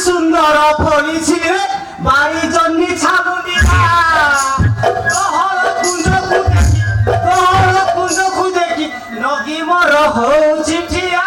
সুন্দর ফলিছিলে বাড়ি জন্যে ছাগুনিরা কুঞ্জ খুঁজে কি নগি মর হଉଛି ঠিয়া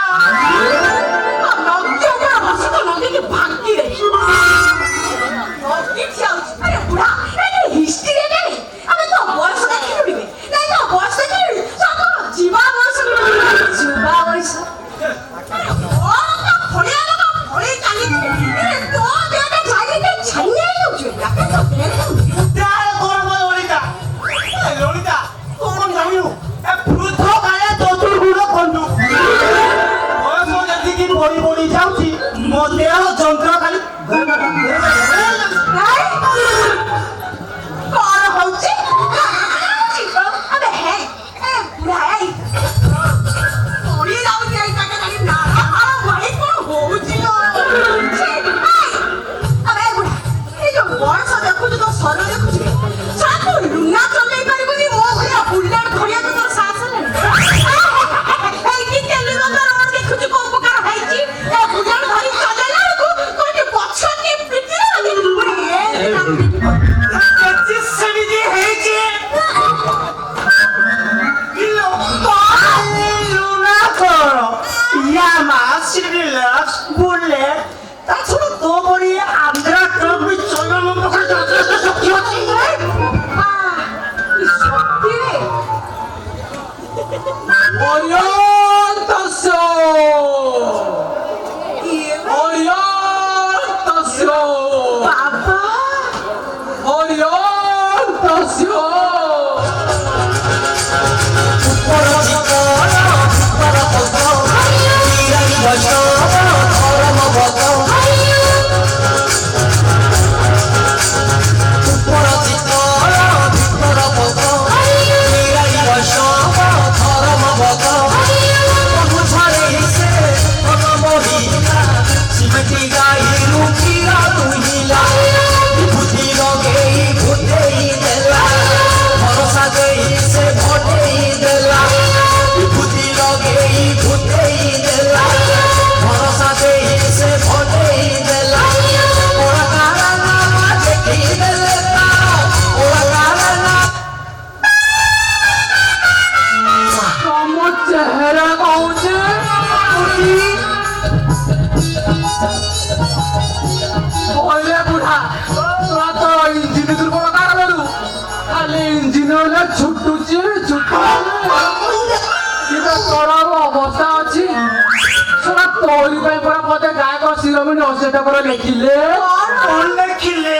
লিখিলে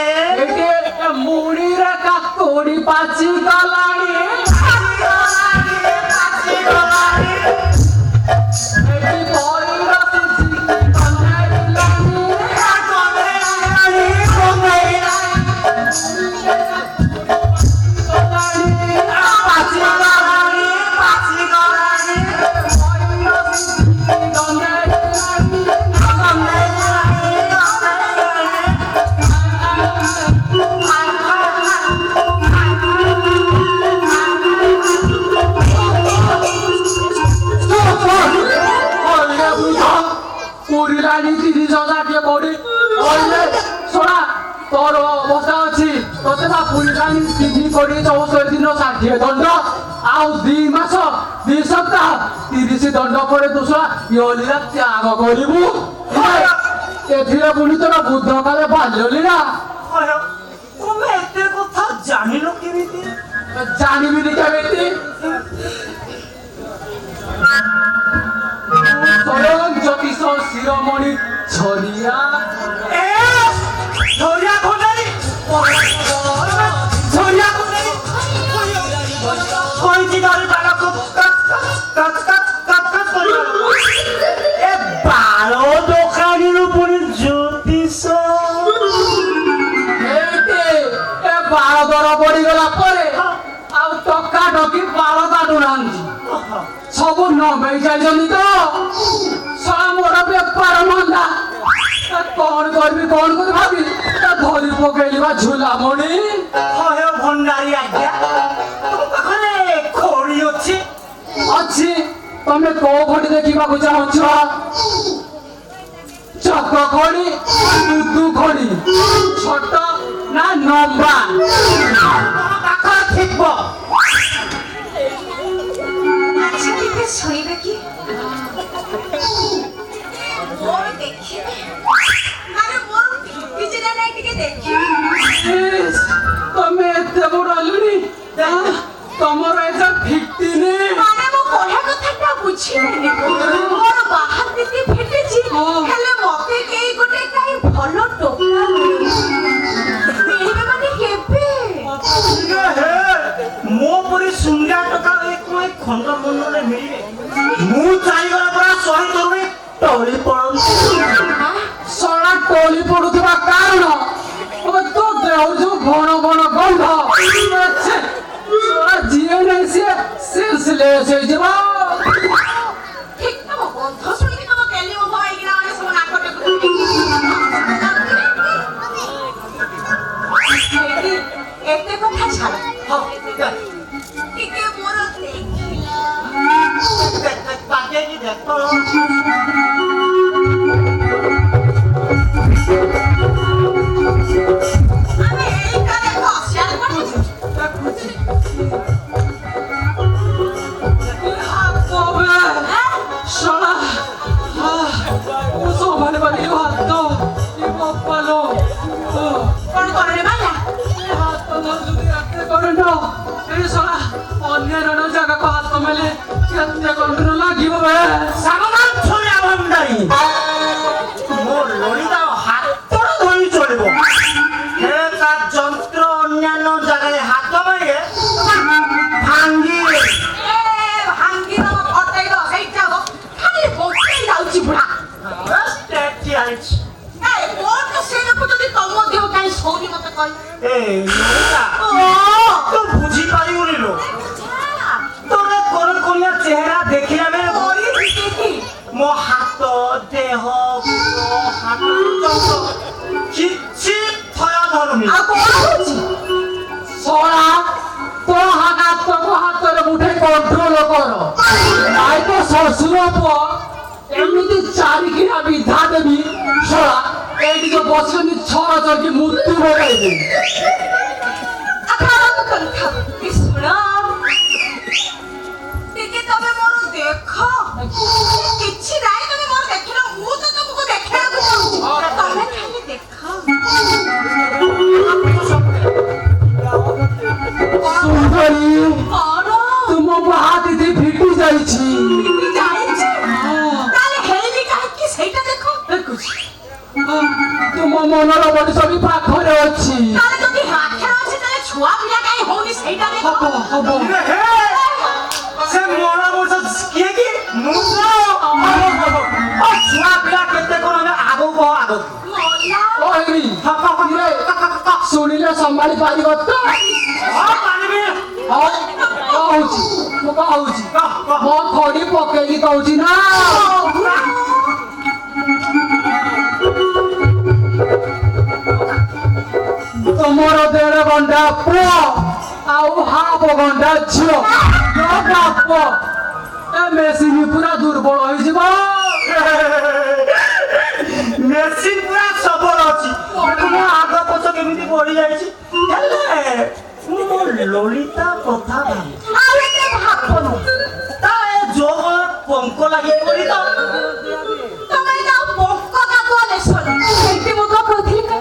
মুড়িরা কাকুড়ি পাচি গলানি दंड आउ 2 मास 2 सप्ताह 30 दंड पर दोषा यलिला त्याग करिबु एथिरा पुनी तोरा बुद्ध काले बाल्यलीला तुमे एते कथा जानिलो केमिति जानिबि नि केमिति स्वयं ज्योतिष शिरोमणि छरिया ଯାଇଛନ୍ତି ତ ଶଳା ମୋର ବେପାର ମନ୍ଦା କଣ କରିବି ଭାବି ଧରି ପକେଇଲି ବା ଝୁଲାମଣି ହେ ଭଣ୍ଡାରୀ ଆଜ୍ଞା ତମ ପାଖରେ ଖଡି ଅଛି ଅଛି ତମେ କୋଉ ଖଡି ଦେଖିବାକୁ ଚାହୁଁଛ ଚକ ଖଡି ଦୁଦୁ ଖଡି ଛୋଟ ନା ଲମ୍ବା ତମ ପାଖରେ ଥିବ আচ্ছা ଟିକେ ଶୋଇବେ କି ମୋର ଦେଖିବେ ଆରେ ମୋର ଭିଜିଛି ନା ନାଇଁ ଟିକେ ଦେଖିବେ ଇସ୍, ତମେ ଏତେ ବଡ ହେଲୁଣି ତମର ଏଟା ଫିଟିନି ମାନେ ମୋ କହିବା କଥାଟା ବୁଝିଲେନି ମୋର ବାହାର ଦିଦି ଫିଟିଛି ହେଲେ ମତେ କେହି ଗୋଟେ କାହିଁ ଭଲ ଟୋକା ମିଳିବେ ମାନେ କେବେ ମୋ ପରି ସୁନ୍ଦର ଟକା ଖଣ୍ଡ ମଣ୍ଡଳରେ ମିଳିବେ ମୁଁ ଚାହିଁଗଲା ପରା ଶହେ ତରୁଣୀ ଟଳି ପଡନ୍ତି ଶଳା ଟଳି ପଡୁଥିବା କାରଣ ତୋ ଦେହରୁ ଯୋଉ ଘଣ ଘଣ ଗନ୍ଧ ଛେ, ଶଳା ଯିଏ ନାହିଁ ସିଏ ସେନ୍ସଲେସ୍ ହେଇଯିବ ଠିକ ତମ ଗନ୍ଧ ଶୁଣିକି ତମ ତେଲି ଉଭ ହେଇକିନା ମାନେ ସବୁ ନାକ ଟେକୁଛନ୍ତି ଏତେ କଥା ଛାଡ ଟିକେ ମୋର ଦେଖିଲା ପାକେଇକି ଦେଖ ଆମେ ଏଇଟା ଦେଖ ସିଆଡେ ପଠେଇଛୁ ଶଳା ମୁଁ ସମ୍ଭାଳି ପାରିଲି ହାତ ଏ ବାପାଲୋ କଣ କରରେ ମାଇଲା ହାତ ଧରୁଛନ୍ତି ଏତେ କରେଣ୍ଟ ଏ ଶଳା ଅନ୍ୟ ରଣ ଜାଗାକୁ ହାତ ମେଲେ କେତେ କରେଣ୍ଟ ଲାଗିବ ବେ ସାବଧାନ ଛଳିଆ ଭଣ୍ଡାରୀ ମୋ ଲଳିତା ହାତର ଧରି ଚଳିବ ହେ ତା ଯନ୍ତ୍ର ଅନ୍ୟାନ୍ୟ ଜାଗାରେ ହାତ ମାରିଲେ ଭାଙ୍ଗି ଭାଙ୍ଗି ଦବ ଫଟେଇ ଦବ ସେଇଟା ହବ ଖାଲି ବଞ୍ଚେଇ ଯାଉଛି ବୁଢା କୋର୍ଟ ସେ ଦେଖୁଛନ୍ତି ତମ ଦେହ କାହିଁ ଶୋଉନି ମତେ କହିଲେ ତ ବୁଝିପାରିବୁନି ଲୋ ତୋର କଣ କଣିଆ চেহারা ଦେଖିଲା ବେଳେ ମୋ ହାତ ଦେହ ହାତ କିଛି ଥୟ ଧରୁନି ଆଉ କଣ ହଉଛି ଶଳା ତୋ ହାତକୁ ହାତରେ ମୁଠେଇ କଣ୍ଟ୍ରୋଲ କର ନାଇଁ ତ ଶ୍ୱଶୁର ପୁଅ ଏମିତି ଚାରିକିନା ବିଧା ଦେବି ଶଳା ଏଇଠି ଯୋଉ ବସିଛନ୍ତି ଛର ଚରକି ମୃତ୍ୟୁ ପକାଇଦେବି ଆରାମ କରିଥାଅ ଶୁଣ ଟିକେ ତମେ ମୋର ଦେଖ କିଛି ନାହିଁ ତମେ ମୋର ଦେଖିଲ ମୁଁ ତ ତମକୁ ଦେଖିବାକୁ ଚାହୁଁଛି ତମେ ଖାଲି ଦେଖ ସୁନ୍ଦରୀ କଣ ତୁମ ମହାତିଥି ଫିଟି ଯାଇଛି ଯାଇଛି ତାହେଲେ ହେଇନି କାହିଁକି ସେଇଟା ଦେଖ ଦେଖୁଛି ତୁମ ମନର ମଣିଷ ବି ପାଖରେ ଅଛି ତାହେଲେ ଯଦି ହାତ ଅଛି ତାହେଲେ ଛୁଆ ପିଲା କାହିଁ ହଉନି ସେଇଟା ଦେଖ ହବ ହବ ସେ ମରା ବର୍ଷ କିଏ କି ମୁଁ ଛୁଆ ପିଲା କେତେ କଣ ଆମେ ଆଗକୁ ଆଗକୁ ମଲା କହିବି ଶୁଣିଲେ ସମ୍ଭାଳି ପାରିବ ତ ପାରିବି କହୁଛି ମୁଁ କହୁଛି ମୋ ଖଡି ପକେଇକି କହୁଛି ନା ତୁମର 1.5 ଘଣ୍ଟା ପୁଅ ଆଉ ହାଫ ଘଣ୍ଟା ଝିଅ ମୋ ବାପ ଏ ମେସିନ୍ ପୁରା ଦୁର୍ବଳ ହେଇଯିବ ମେସିନ୍ ପୁରା ସବଳ ଅଛି ମୋ ଆଗ ପଛ କେମିତି ବଢି ଯାଇଛି ହେଲେ ମୋ ଲଳିତା କଥା ଭାବି ଆଉ ଏତେ ଭାବନ ତା ଏ ଯୋଉ ପଙ୍କ ଲାଗି ପଡି ତ ତମେ ଯାও ପଙ୍କ କାଦୁଆ ଦେଶରେ ସେଇଠି ମୁଁ ତ କହୁଥିଲି କଣ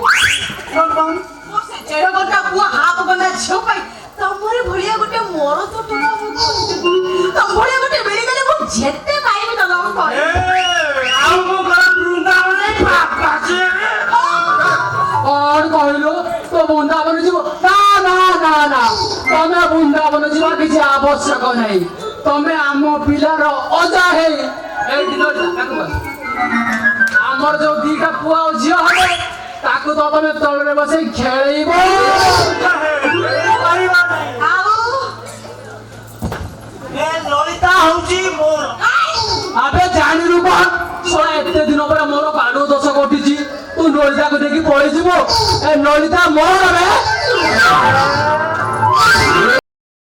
ମୋ ସେ 1.5 ଘଣ୍ଟା ପୁଅ ହାଫ ଘଣ୍ଟା ଝିଅ ପାଇଁ ତମରି ଭଳିଆ ଗୋଟେ ମୋର ତ ଟଙ୍କା ମୁଁ ତମ ଭଳିଆ ଗୋଟେ ମିଳିଗଲେ ମୁଁ ଯେତେ ପାଇବି ତମ ଏ ଆଉ ମୋ ଘର ବୃନ୍ଦାବନରେ ବାପା ଯେ କଣ କହିଲୁ ତ ବୃନ୍ଦାବନ ଯିବ ନା ନା ନା ନା ତମେ ବୃନ୍ଦାବନ ଯିବା କିଛି ଆବଶ୍ୟକ ନାହିଁ ତମେ ଆମ ପିଲାର ଅଜା ହେଇ ଏଇଠି ଆମର ଯୋଉ ଦିଟା ପୁଅ ଆଉ ଝିଅ ହବ ତାକୁ ତ ତମେ ତଳରେ ବସେଇ ଖେଳେଇବ ପାରିବା ନାହିଁ ଆଉ ଏ ଲଳିତା ହଉଛି ମୋର আবে জানিরু কন শোনা এতে দিন পরে মোর গাড়ু দোষ ঘটিছি তু ললিতাকে দেখি পড়ে যাব এ ললিতা মোর বে